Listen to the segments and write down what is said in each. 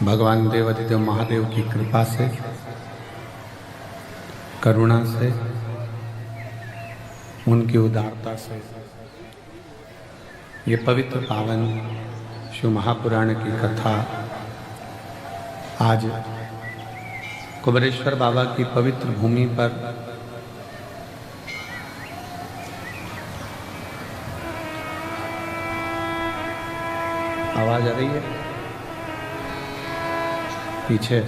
भगवान देवाधिदेव महादेव की कृपा से, करुणा से, उनकी उदारता से ये पवित्र पावन शिव महापुराण की कथा आज कुबेरेश्वर बाबा की पवित्र भूमि पर आवाज आ रही है पीछे।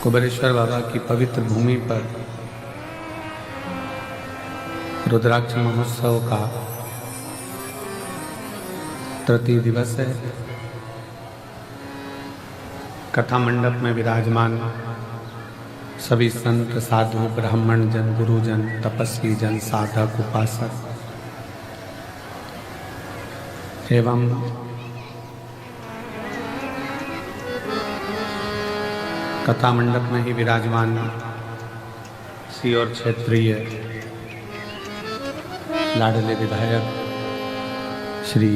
कुबेरेश्वर बाबा की पवित्र भूमि पर रुद्राक्ष महोत्सव का तृतीय दिवस है। कथा मंडप में विराजमान सभी संत, साधु, ब्राह्मण जन, गुरुजन, तपस्वी जन, साधक, उपासक एवं कथा मंडप में ही विराजमान सीहोर क्षेत्रीय लाडले विधायक श्री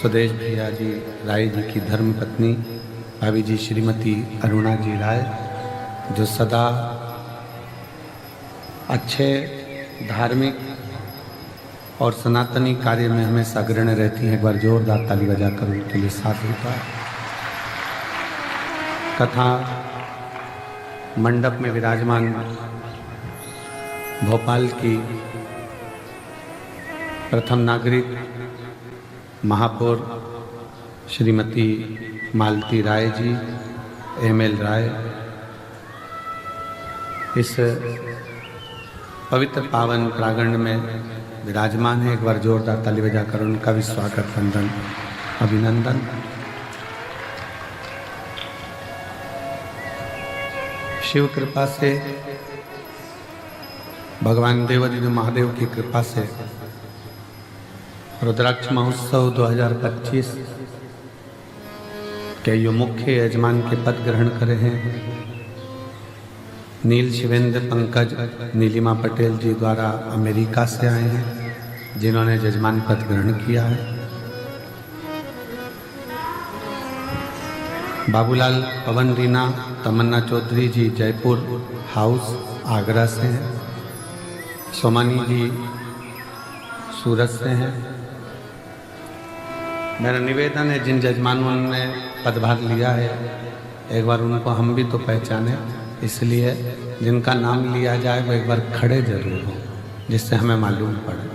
सुदेश भैया जी राय जी की धर्मपत्नी भाभी जी श्रीमती अरुणा जी राय, जो सदा अच्छे धार्मिक और सनातनी कार्य में हमेशा अग्रणी रहती हैं। एक बार जोरदार ताली बजाकर उनके लिए साथ होता है। कथा मंडप में विराजमान भोपाल की प्रथम नागरिक महापौर श्रीमती मालती राय जी, एमएल राय, इस पवित्र पावन प्रांगण में विराजमान है। एक बार जोरदार ताली बजाकर उनका भी स्वागत, वंदन, अभिनंदन। शिव कृपा से, भगवान देवाधिदेव महादेव की कृपा से रुद्राक्ष महोत्सव 2025 के जो मुख्य यजमान के पद ग्रहण करे हैं नील शिवेंद्र पंकज नीलिमा पटेल जी द्वारा अमेरिका से आए हैं, जिन्होंने यजमान पद ग्रहण किया है। बाबूलाल पवन रीना तमन्ना चौधरी जी जयपुर हाउस आगरा से हैं। सोमानी जी सूरत से हैं। मेरा निवेदन है, जिन यजमानों ने पदभार लिया है एक बार उनको हम भी तो पहचाने, इसलिए जिनका नाम लिया जाए वो एक बार खड़े जरूर हो, जिससे हमें मालूम पड़े।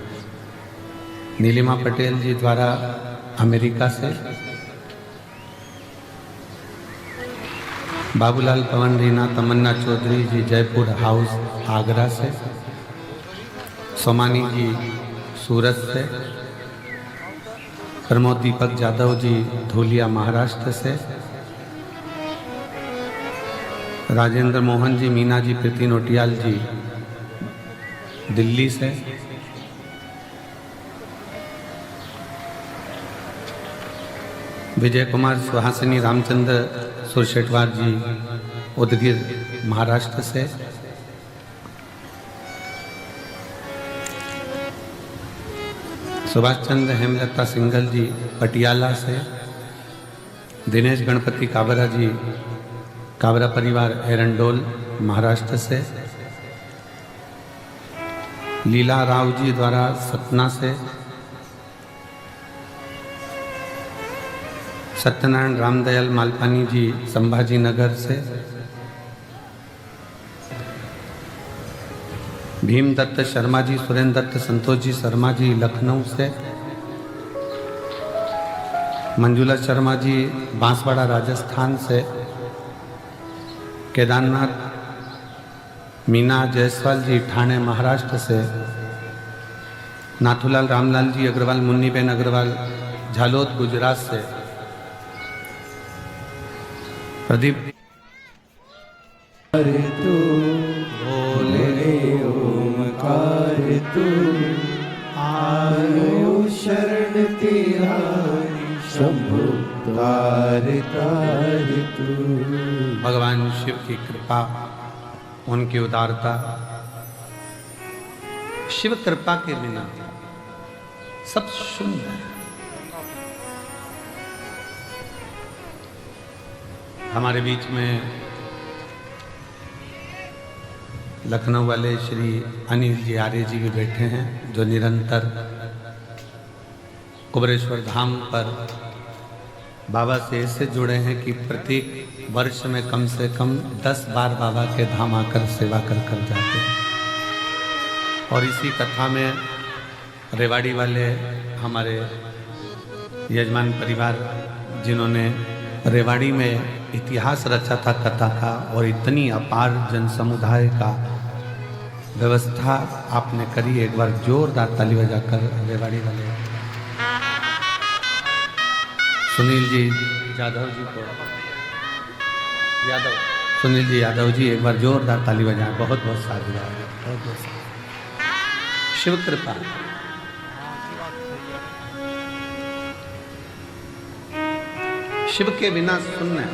नीलिमा पटेल जी द्वारा अमेरिका से, बाबूलाल पवन रीना तमन्ना चौधरी जी जयपुर हाउस आगरा से, सोमानी जी सूरत से, प्रमोद दीपक यादव जी धूलिया महाराष्ट्र से, राजेंद्र मोहन जी, मीना जी, प्रीति नोटियाल जी दिल्ली से, विजय कुमार सुहासिनी रामचंद्र सुरशेटवार जी उदगीर महाराष्ट्र से, सुभाष चंद्र हेमलता सिंगल जी पटियाला से, दिनेश गणपति काबरा जी काबरा परिवार एरंडोल महाराष्ट्र से, लीला राव जी द्वारा सतना से, सत्यनारायण रामदयाल मालपानी जी संभाजी नगर से, भीम दत्त शर्मा जी, सुरेंद्र दत्त संतोष जी शर्मा जी लखनऊ से, मंजुला शर्मा जी बांसवाड़ा राजस्थान से, केदारनाथ मीना जायसवाल जी ठाणे महाराष्ट्र से, नाथूलाल रामलाल जी अग्रवाल, मुन्नीबेन अग्रवाल झालोद गुजरात से, प्रदीप तू बोले ओमकार तू आयो शरण तेरा शंभु तार तार तू। भगवान शिव की कृपा, उनकी उदारता, शिव कृपा के बिना सब शून्य है। हमारे बीच में लखनऊ वाले श्री अनिल जी आर्य जी भी बैठे हैं, जो निरंतर कुबरेश्वर धाम पर बाबा से ऐसे जुड़े हैं कि प्रत्येक वर्ष में कम से कम 10 बार बाबा के धाम आकर सेवा कर जाते हैं। और इसी कथा में रेवाड़ी वाले हमारे यजमान परिवार, जिन्होंने रेवाड़ी में इतिहास रचा था कथा का, और इतनी अपार जन समुदाय का व्यवस्था आपने करी, एक बार जोरदार ताली बजाकर रेवाड़ी वाले सुनील जी यादव जी को, सुनील जी यादव जी एक बार जोरदार ताली बजाएं। बहुत बहुत साधुवाद, बहुत बहुत शिव कृपा। शिव के बिना शून्य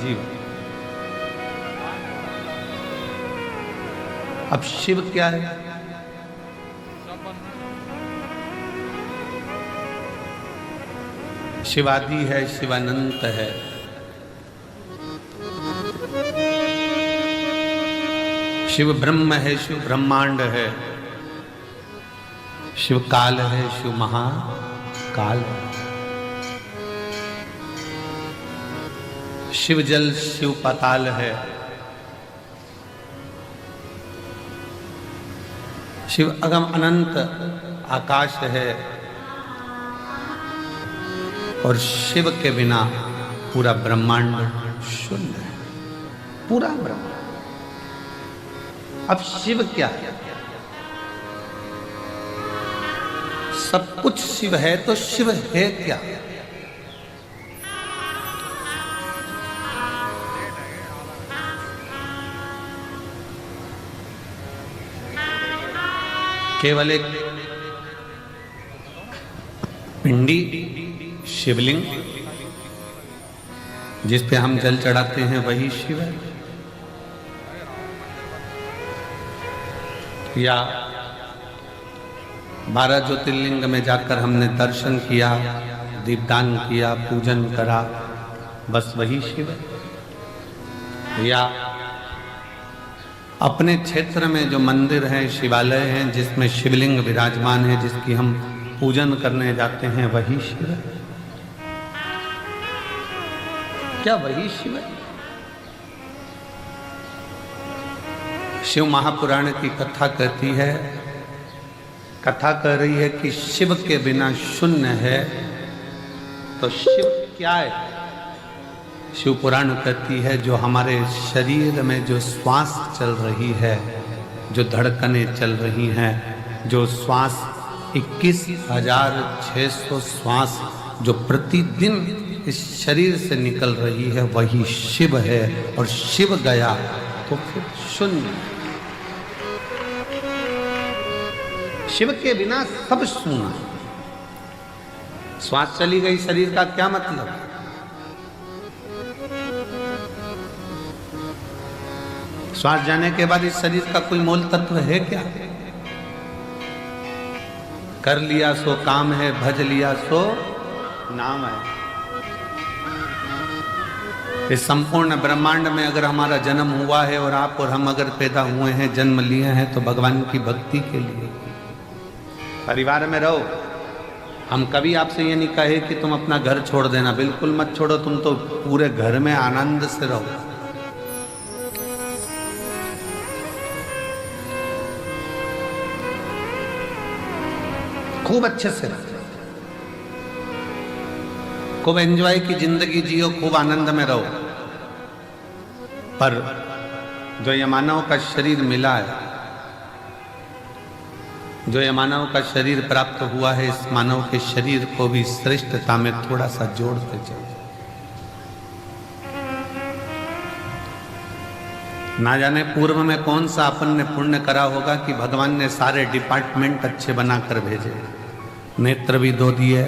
जीवन। अब शिव क्या है? शिवादि है, शिवानंत है। शिव ब्रह्म है, शिव ब्रह्मांड है, शिव काल है, शिव महाकाल है। शिव जल, शिव पाताल है, शिव अगम अनंत आकाश है, और शिव के बिना पूरा ब्रह्मांड शून्य है, पूरा ब्रह्मांड। अब शिव क्या है? सब कुछ शिव है, तो शिव है क्या? केवल एक पिंडी शिवलिंग जिस पे हम जल चढ़ाते हैं वही शिव है, या 12 ज्योतिर्लिंग में जाकर हमने दर्शन किया, दीपदान किया, पूजन करा, बस वही शिव है? या अपने क्षेत्र में जो मंदिर हैं, शिवालय हैं, जिसमें शिवलिंग विराजमान है, जिसकी हम पूजन करने जाते हैं, वही शिव है? क्या वही शिव है? शिव महापुराण की कथा कहती है, कथा कह रही है कि शिव के बिना शून्य है, तो शिव क्या है? शिव पुराण कहती है, जो हमारे शरीर में जो श्वास चल रही है, जो धड़कनें चल रही हैं, जो श्वास 21,600 श्वास जो प्रतिदिन इस शरीर से निकल रही है, वही शिव है। और शिव गया तो फिर शून्य। शिव के बिना सब शून्य। श्वास चली गई शरीर का क्या मतलब? श्वास जाने के बाद इस शरीर का कोई मूल तत्व है क्या? कर लिया सो काम है, भज लिया सो नाम है। इस संपूर्ण ब्रह्मांड में अगर हमारा जन्म हुआ है और आप और हम अगर पैदा हुए हैं, जन्म लिए हैं, तो भगवान की भक्ति के लिए। परिवार में रहो। हम कभी आपसे ये नहीं कहे कि तुम अपना घर छोड़ देना, बिल्कुल मत छोड़ो, तुम तो पूरे घर में आनंद से रहो। खूब अच्छे से रहो, खूब एंजॉय की जिंदगी जियो, खूब आनंद में रहो। पर जो ये मानव का शरीर मिला है, जो ये मानव का शरीर प्राप्त हुआ है, इस मानव के शरीर को भी श्रेष्ठता में थोड़ा सा जोड़ते चलो। ना जाने पूर्व में कौन सा अपन ने पुण्य करा होगा कि भगवान ने सारे डिपार्टमेंट अच्छे बनाकर भेजे। नेत्र भी दो दिए,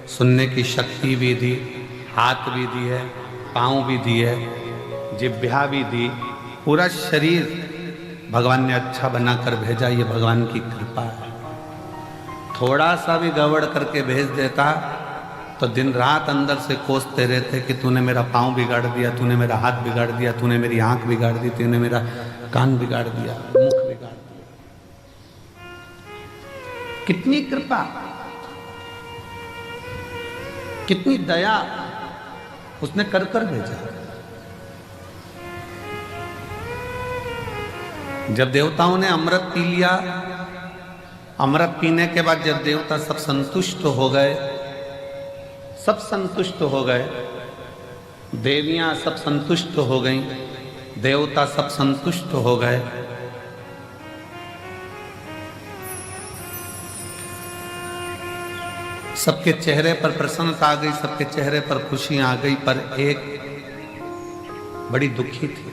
सुनने की शक्ति भी दी, हाथ भी दिए, पाँव भी दिए, जिह्वा भी दी, पूरा शरीर भगवान ने अच्छा बनाकर भेजा। ये भगवान की कृपा है। थोड़ा सा भी गड़बड़ करके भेज देता तो दिन रात अंदर से कोसते रहते कि तूने मेरा पाँव बिगाड़ दिया, तूने मेरा हाथ बिगाड़ दिया, तूने मेरी आंख बिगाड़ दी, तूने मेरा कान बिगाड़ दिया, मुख बिगाड़ दिया। कितनी कृपा, कितनी दया उसने कर कर भेजा। जब देवताओं ने अमृत पी लिया, अमृत पीने के बाद जब देवता सब संतुष्ट हो गए, सब संतुष्ट हो गए, देवियां सब संतुष्ट हो गईं, देवता सब संतुष्ट हो गए, सबके चेहरे पर प्रसन्नता आ गई, सबके चेहरे पर खुशी आ गई, पर एक बड़ी दुखी थी,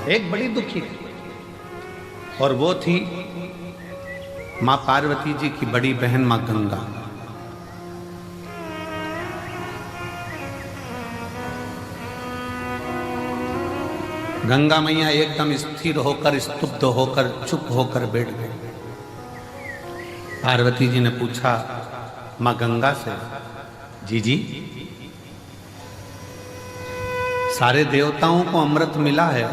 एक बड़ी दुखी थी, और वो थी मां पार्वती जी की बड़ी बहन मां गंगा। गंगा मैया एकदम स्थिर होकर, स्तुब्ध होकर, चुप होकर बैठ गई। पार्वती जी ने पूछा मां गंगा से, जी सारे देवताओं को अमृत मिला है,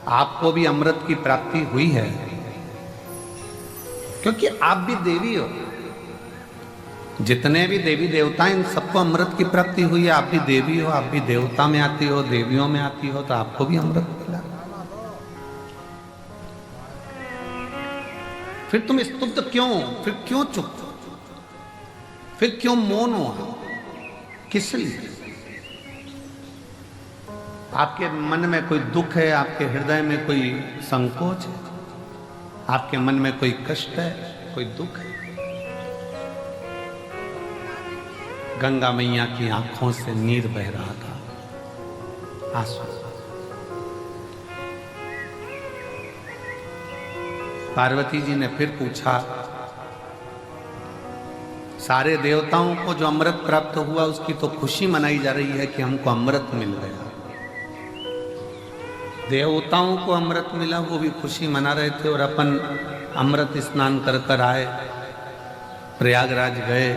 आपको भी अमृत की प्राप्ति हुई है, क्योंकि आप भी देवी हो। जितने भी देवी देवता इन सबको अमृत की प्राप्ति हुई है, आप भी देवी हो, आप भी देवता में आती हो, देवियों में आती हो, तो आपको भी अमृत मिला। फिर तुम स्तुब्ध क्यों, फिर क्यों चुप, फिर क्यों मौन हो, किस लिए? आपके मन में कोई दुख है, आपके हृदय में कोई संकोच है, आपके मन में कोई कष्ट है, कोई दुख है? गंगा मैया की आंखों से नीर बह रहा था, आंसू। पार्वती जी ने फिर पूछा, सारे देवताओं को जो अमृत प्राप्त हुआ उसकी तो खुशी मनाई जा रही है कि हमको अमृत मिल गया। देवताओं को अमृत मिला, वो भी खुशी मना रहे थे, और अपन अमृत स्नान कर कर आए, प्रयागराज गए,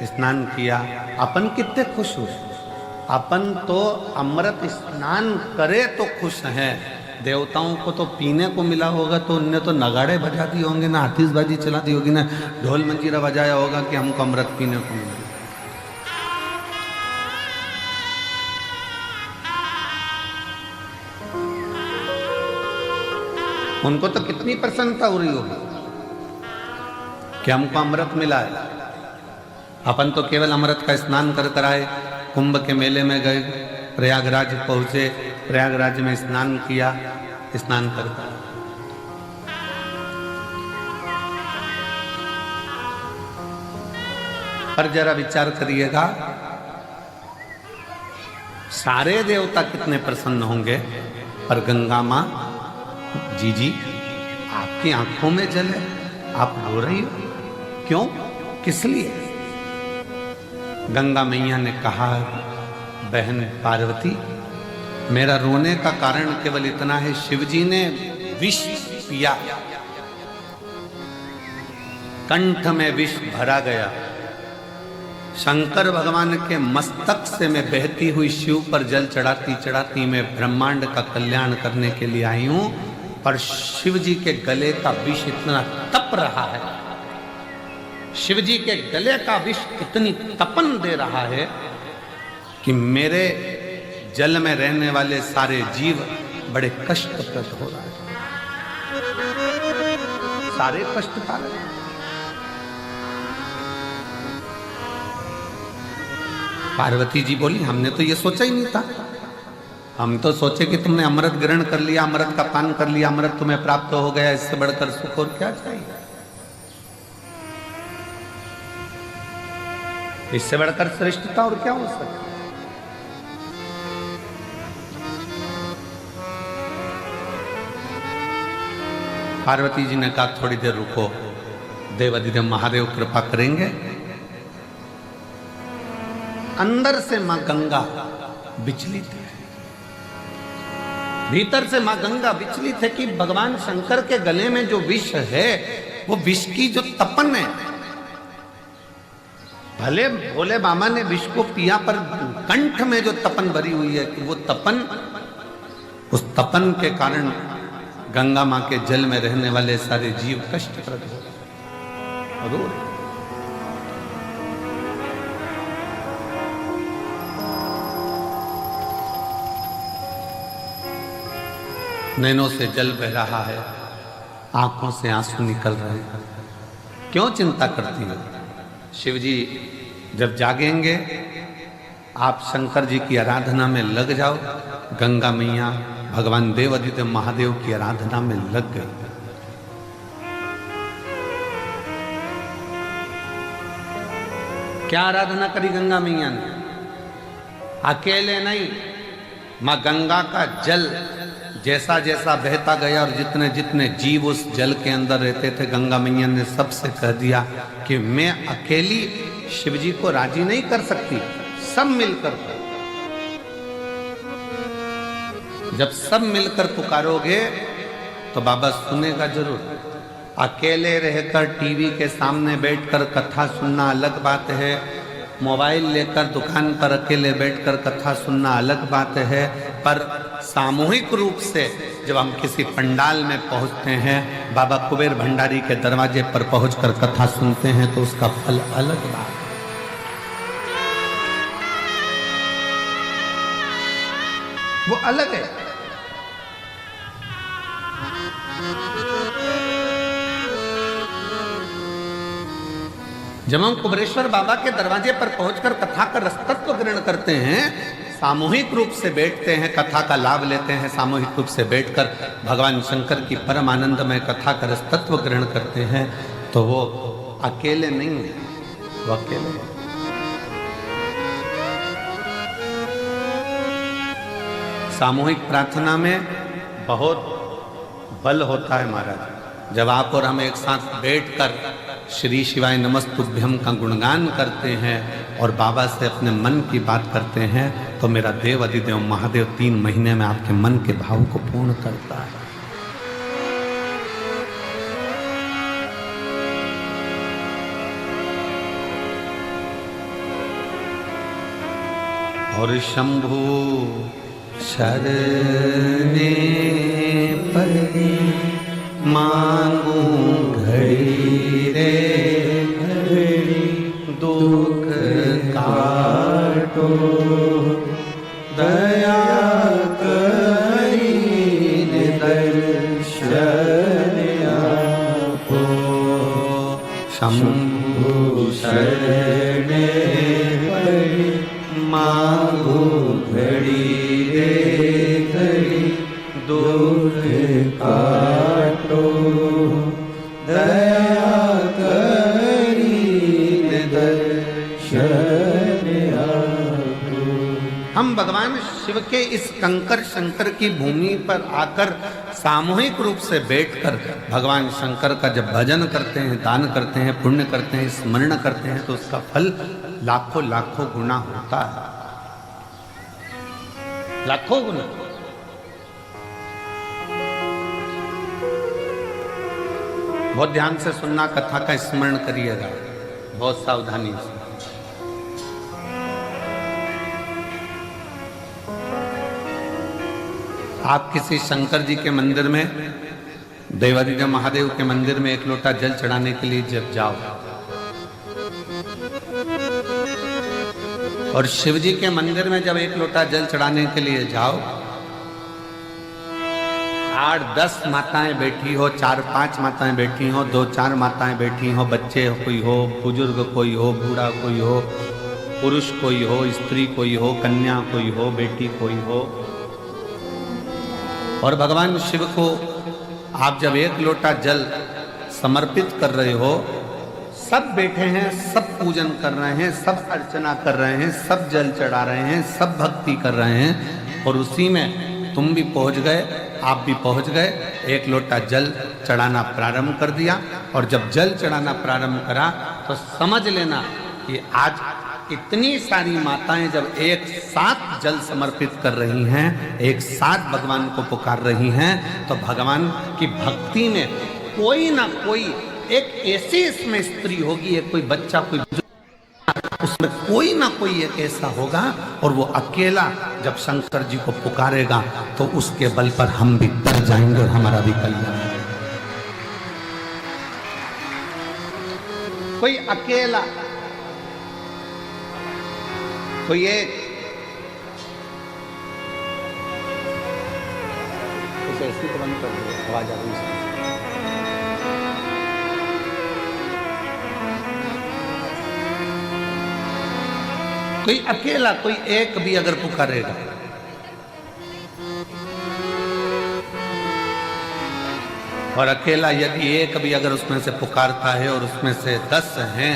स्नान किया, अपन कितने खुश हुए। अपन तो अमृत स्नान करे तो खुश हैं, देवताओं को तो पीने को मिला होगा तो उनने तो नगाड़े बजा दिए होंगे ना, आतिशबाजी चला दी होगी ना, ढोल मंजीरा बजाया होगा कि हमको अमृत पीने को मिला। उनको तो कितनी प्रसन्नता हो रही होगी कि हमको अमृत मिला है। अपन तो केवल अमृत का स्नान कर कर आए, कुंभ के मेले में गए, प्रयागराज पहुंचे, प्रयागराज में स्नान किया, स्नान कर कर पर जरा विचार करिएगा, सारे देवता कितने प्रसन्न होंगे, पर गंगा मां, जी आपकी आंखों में जल है, आप रो रही हो, क्यों, किस लिए? गंगा मैया ने कहा, बहन पार्वती, मेरा रोने का कारण केवल इतना है, शिवजी ने विष पिया, कंठ में विष भरा गया, शंकर भगवान के मस्तक से मैं बहती हुई शिव पर जल चढ़ाती चढ़ाती मैं ब्रह्मांड का कल्याण करने के लिए आई हूं, पर शिव जी के गले का विष इतना तप रहा है, शिव जी के गले का विष इतनी तपन दे रहा है कि मेरे जल में रहने वाले सारे जीव बड़े कष्टप्रद हो रहे हैं, सारे कष्ट पा रहे हैं। पार्वती जी बोली, हमने तो ये सोचा ही नहीं था, हम तो सोचे कि तुमने अमृत ग्रहण कर लिया, अमृत का पान कर लिया, अमृत तुम्हें प्राप्त हो गया, इससे बढ़कर सुख और क्या चाहिए, इससे बढ़कर श्रेष्ठता और क्या हो सकता। पार्वती जी ने कहा, थोड़ी देर रुको, देवाधिदेव महादेव कृपा करेंगे। अंदर से मां गंगा विचलित है, भीतर से मां गंगा विचलित है कि भगवान शंकर के गले में जो विष है वो विष की जो तपन है, भले भोले बाबा ने विष को पिया, पर कंठ में जो तपन भरी हुई है कि वो तपन, उस तपन के कारण गंगा मां के जल में रहने वाले सारे जीव कष्टप्रद हो रो रहे। नैनों से जल बह रहा है, आंखों से आंसू निकल रहे हैं। क्यों चिंता करती हो? शिव जी जब जागेंगे, आप शंकर जी की आराधना में लग जाओ। गंगा मैया भगवान देवादिदेव महादेव की आराधना में लग गई। क्या आराधना करी गंगा मैया ने? अकेले नहीं, मां गंगा का जल जैसा जैसा बहता गया और जितने जितने जीव उस जल के अंदर रहते थे, गंगा मैया ने सबसे कह दिया कि मैं अकेली शिव जी को राजी नहीं कर सकती, सब मिलकर। जब सब मिलकर पुकारोगे तो बाबा सुनेगा जरूर। अकेले रहकर टीवी के सामने बैठकर कथा सुनना अलग बात है, मोबाइल लेकर दुकान पर अकेले बैठकर कथा सुनना अलग बात है, पर सामूहिक रूप से जब हम किसी पंडाल में पहुंचते हैं, बाबा कुबेर भंडारी के दरवाजे पर पहुंचकर कथा सुनते हैं, तो उसका फल अलग बात है। वो अलग है। जब हम कुबेरेश्वर बाबा के दरवाजे पर पहुंचकर कथा का रसतत्व ग्रहण करते हैं, सामूहिक रूप से बैठते हैं, कथा का लाभ लेते हैं, सामूहिक रूप से बैठकर भगवान शंकर की परम आनंदमय कथा का रसतत्व ग्रहण करते हैं, तो वो अकेले नहीं है, वो अकेले है। सामूहिक प्रार्थना में बहुत बल होता है महाराज। जब आप और हम एक साथ बैठकर श्री शिवाय नमस्तुभ्यम का गुणगान करते हैं और बाबा से अपने मन की बात करते हैं, तो मेरा देव अधिदेव महादेव 3 महीने में आपके मन के भाव को पूर्ण करता है। और शंभु शरणे पति मांगू घड़ी रे घड़ी, दुख काटो दया करी दर्शन आपो। शंभु शरणे पड़ी मांगू घड़ी रे घड़ी, दुख काटो दया करी दर्शन आपो। हम भगवान शिव के इस कंकर शंकर की भूमि पर आकर सामूहिक रूप से बैठकर भगवान शंकर का जब भजन करते हैं, दान करते हैं, पुण्य करते हैं, स्मरण करते हैं, तो उसका फल लाखों लाखों गुना होता है, लाखों गुना। बहुत ध्यान से सुनना, कथा का स्मरण करिएगा बहुत सावधानी से। आप किसी शंकर जी के मंदिर में, देवादिदेव महादेव के मंदिर में एक लोटा जल चढ़ाने के लिए जब जाओ, और शिव जी के मंदिर में जब एक लोटा जल चढ़ाने के लिए जाओ, 8-10 माताएं बैठी हो, 4-5 माताएं बैठी हो, 2-4 माताएं बैठी हो, बच्चे कोई हो, बुजुर्ग कोई हो, बूढ़ा कोई हो, पुरुष कोई हो, स्त्री कोई हो, कन्या कोई हो, बेटी कोई हो, और भगवान शिव को आप जब एक लोटा जल समर्पित कर रहे हो, सब बैठे हैं, सब पूजन कर रहे हैं, सब अर्चना कर रहे हैं, सब जल चढ़ा रहे हैं, सब भक्ति कर रहे हैं, और उसी में तुम भी पहुंच गए, आप भी पहुंच गए, एक लोटा जल चढ़ाना प्रारंभ कर दिया। और जब जल चढ़ाना प्रारंभ करा तो समझ लेना कि आज इतनी सारी माताएं जब एक साथ जल समर्पित कर रही हैं, एक साथ भगवान को पुकार रही हैं, तो भगवान की भक्ति में कोई ना कोई एक ऐसी इसमें स्त्री होगी, एक कोई बच्चा, कोई उसमें कोई ना कोई एक ऐसा होगा, और वो अकेला जब शंकर जी को पुकारेगा तो उसके बल पर हम भी तर जाएंगे और हमारा भी कल्याण होगा। कोई अकेला, कोई एक, ऐसी तो बंद कर दो, आवाज आ रही है। कोई अकेला, कोई एक भी अगर पुकारेगा, और अकेला यदि एक भी अगर उसमें से पुकारता है और उसमें से 10 हैं,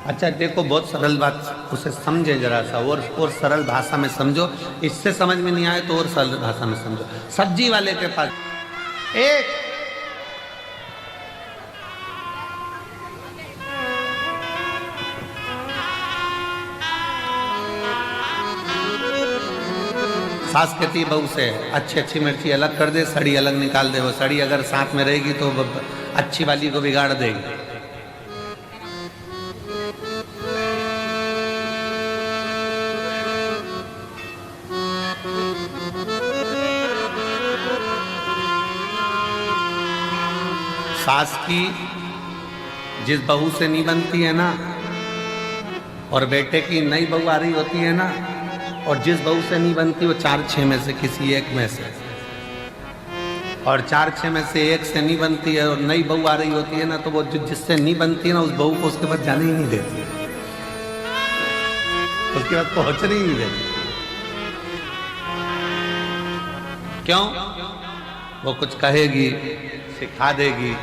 अच्छा देखो बहुत सरल बात, उसे समझे जरा सा, और सरल भाषा में समझो, इससे समझ में नहीं आए तो और सरल भाषा में समझो। सब्जी वाले के पास एक, सास कहती बहू से अच्छी अच्छी मिर्ची अलग कर दे, सड़ी अलग निकाल दे। वो सड़ी अगर साथ में रहेगी तो अच्छी वाली को बिगाड़ देगी। सास की जिस बहू से नहीं बनती है ना, और बेटे की नई बहू आ रही होती है ना, और जिस बहू से नहीं बनती वो 4-6 में से किसी एक में से, और 4-6 में से एक से नहीं बनती है और नई बहू आ रही होती है ना, तो वो जिससे नहीं बनती है ना, उस बहू को उसके पास जाने ही नहीं देती, उसके बाद पहुंचने ही नहीं देती। क्यों? वो कुछ कहेगी, सिखा देगी,